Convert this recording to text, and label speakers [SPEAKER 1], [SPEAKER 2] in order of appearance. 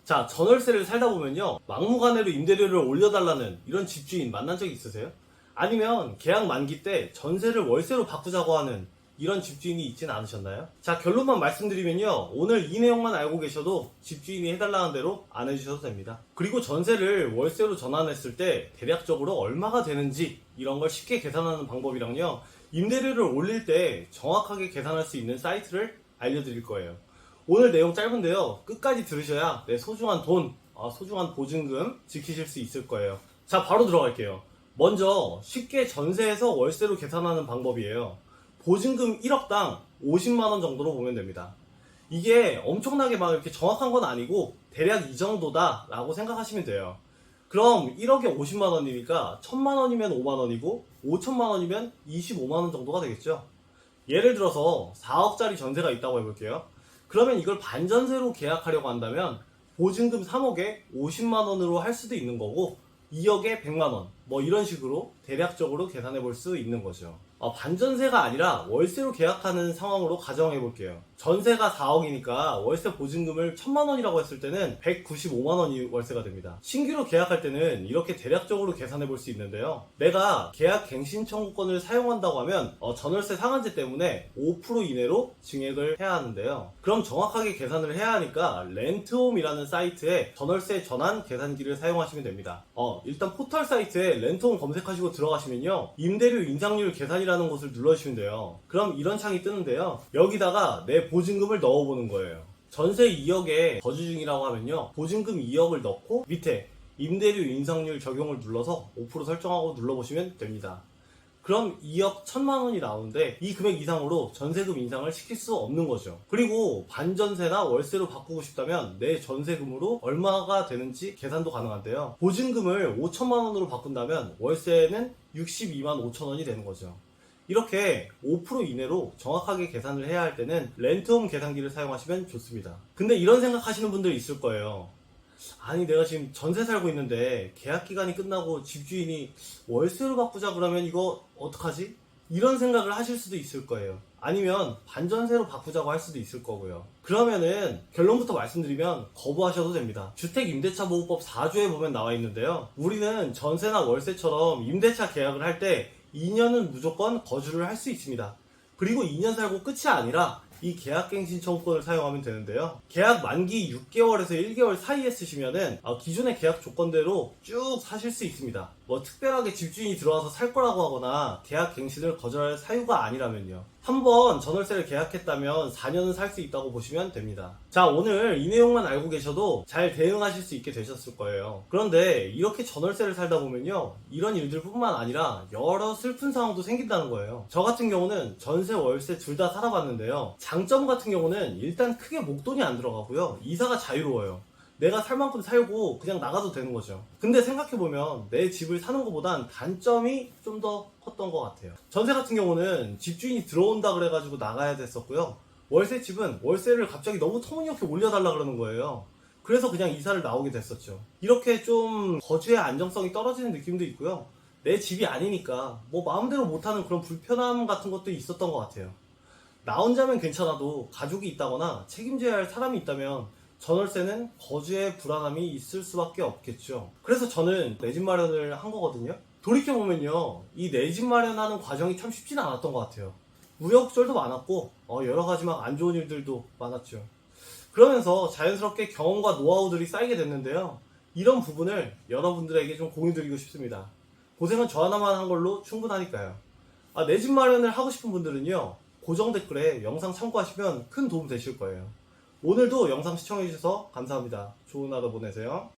[SPEAKER 1] 자, 전월세를 살다 보면요, 막무가내로 임대료를 올려달라는 이런 집주인 만난 적 있으세요? 아니면 계약 만기 때 전세를 월세로 바꾸자고 하는 이런 집주인이 있진 않으셨나요? 자, 결론만 말씀드리면요, 오늘 이 내용만 알고 계셔도 집주인이 해달라는 대로 안 해주셔도 됩니다. 그리고 전세를 월세로 전환했을 때 대략적으로 얼마가 되는지 이런 걸 쉽게 계산하는 방법이랑요, 임대료를 올릴 때 정확하게 계산할 수 있는 사이트를 알려드릴 거예요. 오늘 내용 짧은데요, 끝까지 들으셔야 내 소중한 돈, 소중한 보증금 지키실 수 있을 거예요. 자, 바로 들어갈게요. 먼저 쉽게 전세에서 월세로 계산하는 방법이에요. 보증금 1억당 50만원 정도로 보면 됩니다. 이게 엄청나게 막 이렇게 정확한 건 아니고 대략 이 정도다 라고 생각하시면 돼요. 그럼 1억에 50만원이니까 1000만원이면 5만원이고 5천만원이면 25만원 정도가 되겠죠. 예를 들어서 4억짜리 전세가 있다고 해볼게요. 그러면 이걸 반전세로 계약하려고 한다면 보증금 3억에 50만원으로 할 수도 있는 거고 2억에 100만원 뭐 이런 식으로 대략적으로 계산해 볼 수 있는 거죠. 반전세가 아니라 월세로 계약하는 상황으로 가정해 볼게요. 전세가 4억이니까 월세 보증금을 1000만원이라고 했을 때는 195만원이 월세가 됩니다. 신규로 계약할 때는 이렇게 대략적으로 계산해 볼 수 있는데요, 내가 계약 갱신 청구권을 사용한다고 하면 전월세 상한제 때문에 5% 이내로 증액을 해야 하는데요, 그럼 정확하게 계산을 해야 하니까 렌트홈이라는 사이트에 전월세 전환 계산기를 사용하시면 됩니다. 일단 포털 사이트에 렌트홈 검색하시고 들어가시면요, 임대료 인상률 계산이라는 곳을 눌러주시면 돼요. 그럼 이런 창이 뜨는데요, 여기다가 내 보증금을 넣어보는 거예요. 전세 2억에 거주 중이라고 하면요, 보증금 2억을 넣고 밑에 임대료 인상률 적용을 눌러서 5% 설정하고 눌러보시면 됩니다. 그럼 2억 1000만원이 나오는데 이 금액 이상으로 전세금 인상을 시킬 수 없는 거죠. 그리고 반전세나 월세로 바꾸고 싶다면 내 전세금으로 얼마가 되는지 계산도 가능한데요, 보증금을 5천만원으로 바꾼다면 월세는 62만 5천원이 되는 거죠. 이렇게 5% 이내로 정확하게 계산을 해야 할 때는 렌트홈 계산기를 사용하시면 좋습니다. 근데 이런 생각하시는 분들이 있을 거예요. 아니, 내가 지금 전세 살고 있는데 계약 기간이 끝나고 집주인이 월세로 바꾸자 그러면 이거 어떡하지? 이런 생각을 하실 수도 있을 거예요. 아니면 반전세로 바꾸자고 할 수도 있을 거고요. 그러면은 결론부터 말씀드리면 거부하셔도 됩니다. 주택임대차보호법 4조에 보면 나와 있는데요, 우리는 전세나 월세처럼 임대차 계약을 할 때 2년은 무조건 거주를 할 수 있습니다. 그리고 2년 살고 끝이 아니라 이 계약갱신 청구권을 사용하면 되는데요, 계약 만기 6개월에서 1개월 사이에 쓰시면은 기존의 계약 조건대로 쭉 사실 수 있습니다. 뭐 특별하게 집주인이 들어와서 살 거라고 하거나 계약갱신을 거절할 사유가 아니라면요. 한번 전월세를 계약했다면 4년은 살 수 있다고 보시면 됩니다. 자, 오늘 이 내용만 알고 계셔도 잘 대응하실 수 있게 되셨을 거예요. 그런데 이렇게 전월세를 살다 보면요, 이런 일들 뿐만 아니라 여러 슬픈 상황도 생긴다는 거예요. 저 같은 경우는 전세 월세 둘 다 살아봤는데요, 장점 같은 경우는 일단 크게 목돈이 안 들어가고요, 이사가 자유로워요. 내가 살 만큼 살고 그냥 나가도 되는 거죠. 근데 생각해보면 내 집을 사는 것보단 단점이 좀 더 컸던 것 같아요. 전세 같은 경우는 집주인이 들어온다 그래가지고 나가야 됐었고요, 월세 집은 월세를 갑자기 너무 터무니없게 올려달라 그러는 거예요. 그래서 그냥 이사를 나오게 됐었죠. 이렇게 좀 거주의 안정성이 떨어지는 느낌도 있고요, 내 집이 아니니까 뭐 마음대로 못하는 그런 불편함 같은 것도 있었던 것 같아요. 나 혼자면 괜찮아도 가족이 있다거나 책임져야 할 사람이 있다면 전월세는 거주의 불안함이 있을 수밖에 없겠죠. 그래서 저는 내 집 마련을 한 거거든요. 돌이켜보면요, 이 내 집 마련하는 과정이 참 쉽지는 않았던 것 같아요. 우여곡절도 많았고 여러 가지 막 안 좋은 일들도 많았죠. 그러면서 자연스럽게 경험과 노하우들이 쌓이게 됐는데요, 이런 부분을 여러분들에게 좀 공유드리고 싶습니다. 고생은 저 하나만 한 걸로 충분하니까요. 내 집 마련을 하고 싶은 분들은요, 고정 댓글에 영상 참고하시면 큰 도움 되실 거예요. 오늘도 영상 시청해주셔서 감사합니다. 좋은 하루 보내세요.